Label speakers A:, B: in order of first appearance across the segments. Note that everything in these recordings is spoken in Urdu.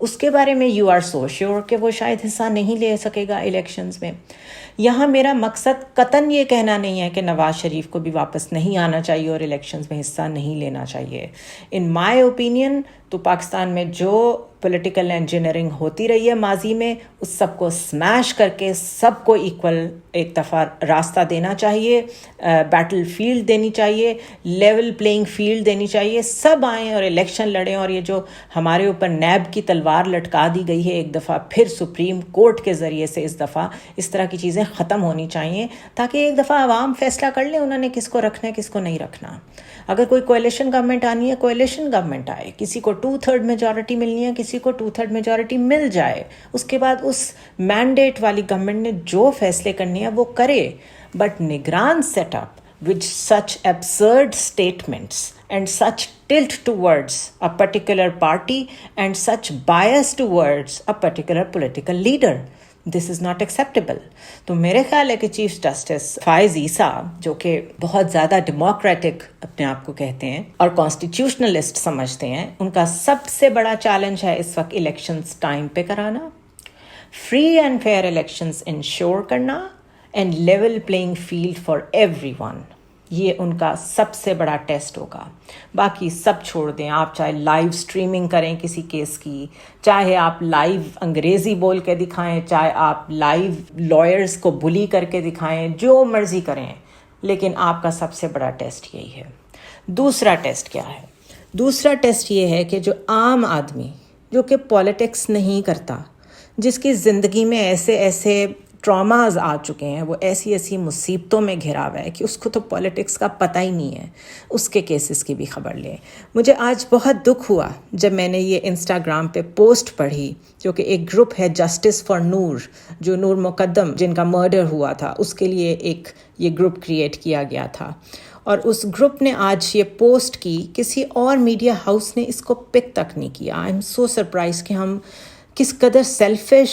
A: اس کے بارے میں یو آر سو شیور کہ وہ شاید حصہ نہیں لے سکے گا الیکشنز میں. یہاں میرا مقصد قطعاً یہ کہنا نہیں ہے کہ نواز شریف کو بھی واپس نہیں آنا چاہیے اور الیکشنز میں حصہ نہیں لینا چاہیے. ان مائی اوپینین تو پاکستان میں جو پولیٹیکل انجینئرنگ ہوتی رہی ہے ماضی میں اس سب کو سمیش کر کے سب کو ایکول ایک دفعہ راستہ دینا چاہیے, بیٹل فیلڈ دینی چاہیے, لیول پلینگ فیلڈ دینی چاہیے, سب آئیں اور الیکشن لڑیں. اور یہ جو ہمارے اوپر نیب کی تلوار لٹکا دی گئی ہے ایک دفعہ پھر سپریم کورٹ کے ذریعے سے, اس دفعہ اس طرح کی چیزیں ختم ہونی چاہیے تاکہ ایک دفعہ عوام فیصلہ کر لیں انہوں نے کس کو رکھنا ہے کس کو نہیں رکھنا. اگر کوئی کولیشن گورنمنٹ آنی ہے کولیشن گورنمنٹ آئے, کسی کو 2/3 میجورٹی ملنی ہے کسی کو 2/3 میجورٹی مل جائے, اس کے بعد اس مینڈیٹ والی گورنمنٹ نے جو فیصلے کرنے ہیں وہ کرے. بٹ نگران set up with such absurd statements and such tilt towards a particular party and such bias towards a particular political leader, this is not acceptable. تو میرے خیال ہے کہ چیف جسٹس فائز عیسیٰ جو کہ بہت زیادہ ڈیموکریٹک اپنے آپ کو کہتے ہیں اور کانسٹیٹیوشنلسٹ سمجھتے ہیں, ان کا سب سے بڑا چیلنج ہے اس وقت الیکشنز ٹائم پہ کرانا, free and fair elections ensure کرنا and level playing field for everyone. یہ ان کا سب سے بڑا ٹیسٹ ہوگا. باقی سب چھوڑ دیں, آپ چاہے لائیو اسٹریمنگ کریں کسی کیس کی, چاہے آپ لائیو انگریزی بول کے دکھائیں, چاہے آپ لائیو لائرز کو بلی کر کے دکھائیں, جو مرضی کریں, لیکن آپ کا سب سے بڑا ٹیسٹ یہی ہے. دوسرا ٹیسٹ کیا ہے؟ دوسرا ٹیسٹ یہ ہے کہ جو عام آدمی جو کہ پولیٹکس نہیں کرتا, جس کی زندگی میں ایسے ایسے ٹراماز آ چکے ہیں, وہ ایسی ایسی مصیبتوں میں گھرا ہوا ہے کہ اس کو تو پولیٹکس کا پتہ ہی نہیں ہے, اس کے کیسز کی بھی خبر لیں. مجھے آج بہت دکھ ہوا جب میں نے یہ انسٹاگرام پہ پوسٹ پڑھی جو کہ ایک گروپ ہے جسٹس فار نور, جو نور مقدم جن کا مرڈر ہوا تھا اس کے لیے ایک یہ گروپ کریٹ کیا گیا تھا. اور اس گروپ نے آج یہ پوسٹ کی, کسی اور میڈیا ہاؤس نے اس کو پک تک نہیں کیا. آئی ایم سو سرپرائز کہ ہم کس قدر سیلفش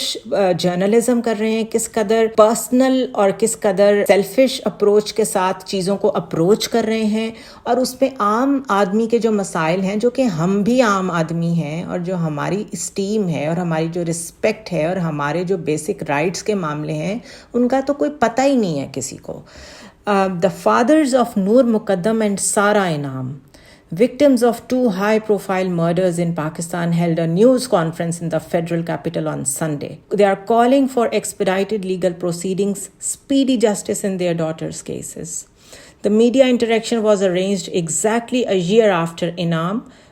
A: جرنلزم کر رہے ہیں, کس قدر پرسنل اور کس قدر سیلفش اپروچ کے ساتھ چیزوں کو اپروچ کر رہے ہیں, اور اس پہ عام آدمی کے جو مسائل ہیں جو کہ ہم بھی عام آدمی ہیں, اور جو ہماری اسٹیم ہے اور ہماری جو رسپیکٹ ہے اور ہمارے جو بیسک رائٹس کے معاملے ہیں, ان کا تو کوئی پتہ ہی نہیں ہے کسی کو. The fathers of Noor Muqaddam and Sara Inam, victims of 2 high-profile murders in Pakistan, held a news conference in the federal capital on Sunday. They are calling for expedited legal proceedings, speedy justice in their daughters' cases. The media interaction was arranged exactly a year after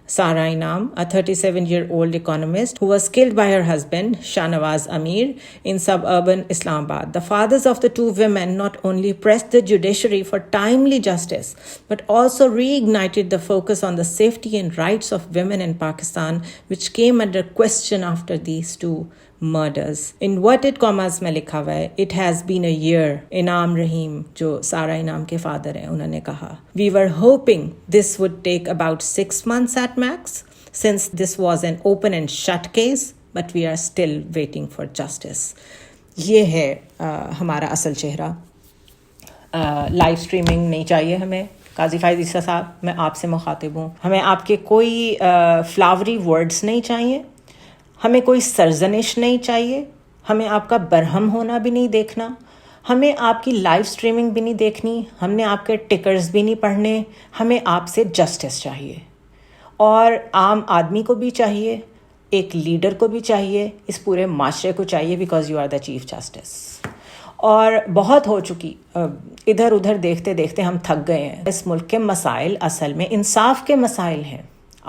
A: Sara Inam, a 37-year-old economist who was killed by her husband, Shahnawaz Amir, in suburban Islamabad. The fathers of the 2 women not only pressed the judiciary for timely justice, but also reignited the focus on the safety and rights of women in Pakistan, which came under question after these 2 murders. Inverted commas میں لکھا ہوا ہے, it has been a year. انعام رحیم جو سارا انعام کے فادر ہیں انہوں نے کہا, we were hoping this would take about 6 months at max, since this was an open and shut case, but we are still waiting for justice. یہ ہے ہمارا اصل چہرہ. لائیو اسٹریمنگ نہیں چاہیے ہمیں. قاضی فائز عیسیٰ صاحب, میں آپ سے مخاطب ہوں, ہمیں آپ کے کوئی فلاوری ورڈز نہیں چاہیے, ہمیں کوئی سرزنش نہیں چاہیے, ہمیں آپ کا برہم ہونا بھی نہیں دیکھنا, ہمیں آپ کی لائیو اسٹریمنگ بھی نہیں دیکھنی, ہم نے آپ کے ٹکرز بھی نہیں پڑھنے. ہمیں آپ سے جسٹس چاہیے, اور عام آدمی کو بھی چاہیے, ایک لیڈر کو بھی چاہیے, اس پورے معاشرے کو چاہیے, because you are the chief justice. اور بہت ہو چکی, ادھر ادھر دیکھتے دیکھتے ہم تھک گئے ہیں. اس ملک کے مسائل اصل میں انصاف کے مسائل ہیں.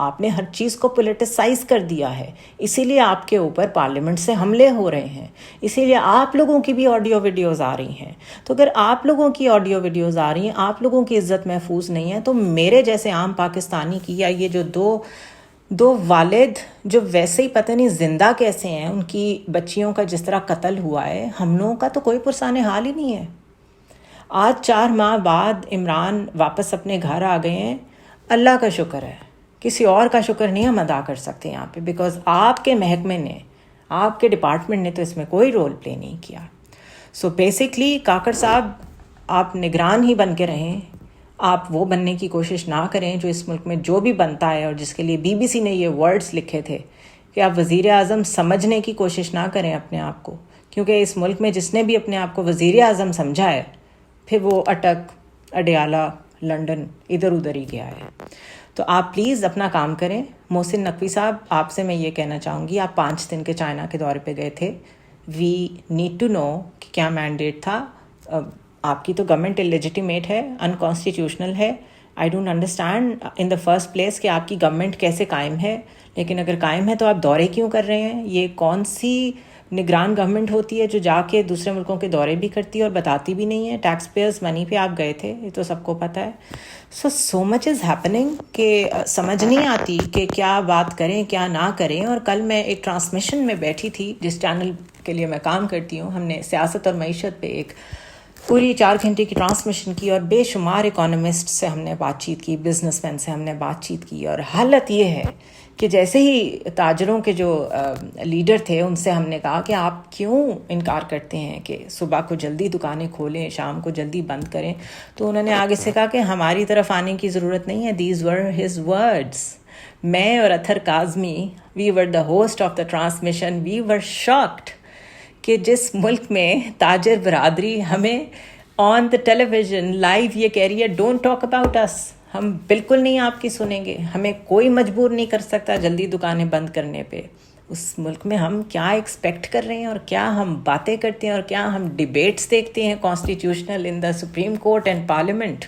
A: آپ نے ہر چیز کو پولیٹیسائز کر دیا ہے, اسی لیے آپ کے اوپر پارلیمنٹ سے حملے ہو رہے ہیں, اسی لیے آپ لوگوں کی بھی آڈیو ویڈیوز آ رہی ہیں. تو اگر آپ لوگوں کی آڈیو ویڈیوز آ رہی ہیں, آپ لوگوں کی عزت محفوظ نہیں ہے, تو میرے جیسے عام پاکستانی کی, یا یہ جو دو والد جو ویسے ہی پتہ نہیں زندہ کیسے ہیں, ان کی بچیوں کا جس طرح قتل ہوا ہے, ہم لوگوں کا تو کوئی پرسان حال ہی نہیں ہے. آج 4 ماہ بعد عمران واپس اپنے گھر آ گئے ہیں, اللہ کا شکر ہے, کسی اور کا شکر نہیں ہم ادا کر سکتے یہاں پہ, بیکاز آپ کے محکمے نے, آپ کے ڈپارٹمنٹ نے تو اس میں کوئی رول پلے نہیں کیا. سو بیسکلی کاکڑ صاحب, آپ نگران ہی بن کے رہیں, آپ وہ بننے کی کوشش نہ کریں جو اس ملک میں جو بھی بنتا ہے, اور جس کے لیے BBC نے یہ ورڈز لکھے تھے کہ آپ وزیر اعظم سمجھنے کی کوشش نہ کریں اپنے آپ کو، کیونکہ اس ملک میں جس نے بھی اپنے آپ کو وزیر اعظم سمجھا ہے پھر وہ اٹک، اڈیالہ، لنڈن ادھر ادھر ہی گیا ہے۔ تو آپ پلیز اپنا کام کریں۔ محسن نقوی صاحب، آپ سے میں یہ کہنا چاہوں گی، آپ 5 دن کے چائنا کے دورے پہ گئے تھے، وی نیڈ ٹو نو کہ کیا مینڈیٹ تھا۔ آپ کی تو گورنمنٹ لیجیٹیمیٹ ہے، انکانسٹیٹیوشنل ہے۔ I don't understand in the first place کہ آپ کی گورنمنٹ کیسے قائم ہے، لیکن اگر قائم ہے تو آپ دورے کیوں کر رہے ہیں؟ یہ کون سی نگران گورنمنٹ ہوتی ہے جو جا کے دوسرے ملکوں کے دورے بھی کرتی ہے اور بتاتی بھی نہیں ہے؟ ٹیکس پیئرز منی پہ آپ گئے تھے، یہ تو سب کو پتہ ہے۔ سو مچ از ہیپننگ کہ سمجھ نہیں آتی کہ کیا بات کریں کیا نہ کریں۔ اور کل میں ایک ٹرانسمیشن میں بیٹھی تھی، جس چینل کے لیے میں کام کرتی ہوں، ہم نے سیاست اور معیشت پہ ایک پوری 4 گھنٹے کی ٹرانسمیشن کی، اور بے شمار اکانومسٹ سے ہم نے بات چیت کی، بزنس مین سے ہم نے بات چیت کی، اور حالت یہ ہے کہ جیسے ہی تاجروں کے جو لیڈر تھے ان سے ہم نے کہا کہ آپ کیوں انکار کرتے ہیں کہ صبح کو جلدی دکانیں کھولیں، شام کو جلدی بند کریں، تو انہوں نے آگے سے کہا کہ ہماری طرف آنے کی ضرورت نہیں ہے۔ These were his words. میں اور Athar Kazmi, we were the host of the transmission, we were shocked کہ جس ملک میں تاجر برادری ہمیں آن دا ٹیلی ویژن لائیو یہ کہہ رہی ہے ڈونٹ ٹاک اباؤٹ اس، ہم بالکل نہیں آپ کی سنیں گے، ہمیں کوئی مجبور نہیں کر سکتا جلدی دکانیں بند کرنے پہ۔ اس ملک میں ہم کیا ایکسپیکٹ کر رہے ہیں، اور کیا ہم باتیں کرتے ہیں، اور کیا ہم ڈیبیٹس دیکھتے ہیں constitutional in the supreme court and parliament.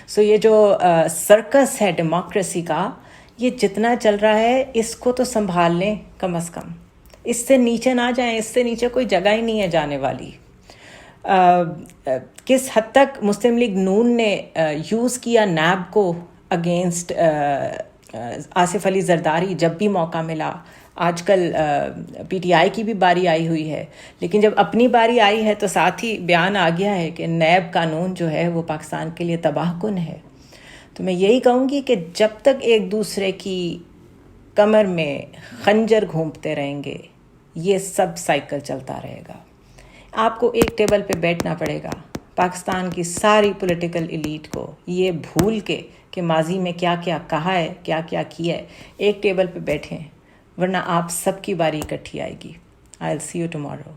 A: So یہ جو سرکس ہے ڈیموکریسی کا، یہ جتنا چل رہا ہے اس کو تو سنبھال لیں کم از کم، اس سے نیچے نہ جائیں، اس سے نیچے کوئی جگہ ہی نہیں ہے جانے والی۔ کس حد تک مسلم لیگ نون نے یوز کیا نیب کو اگینسٹ آصف علی زرداری جب بھی موقع ملا۔ آج کل پی ٹی آئی کی بھی باری آئی ہوئی ہے، لیکن جب اپنی باری آئی ہے تو ساتھ ہی بیان آ گیا ہے کہ نیب قانون جو ہے وہ پاکستان کے لیے تباہ کن ہے۔ تو میں یہی کہوں گی کہ جب تک ایک دوسرے کی کمر میں خنجر گھونپتے رہیں گے یہ سب سائیکل چلتا رہے گا۔ آپ کو ایک ٹیبل پہ بیٹھنا پڑے گا، پاکستان کی ساری پولیٹیکل ایلیٹ کو یہ بھول کے کہ ماضی میں کیا کیا کہا ہے، کیا کیا کیا ہے، ایک ٹیبل پہ بیٹھیں، ورنہ آپ سب کی باری اکٹھی آئے گی۔ I'll see you tomorrow.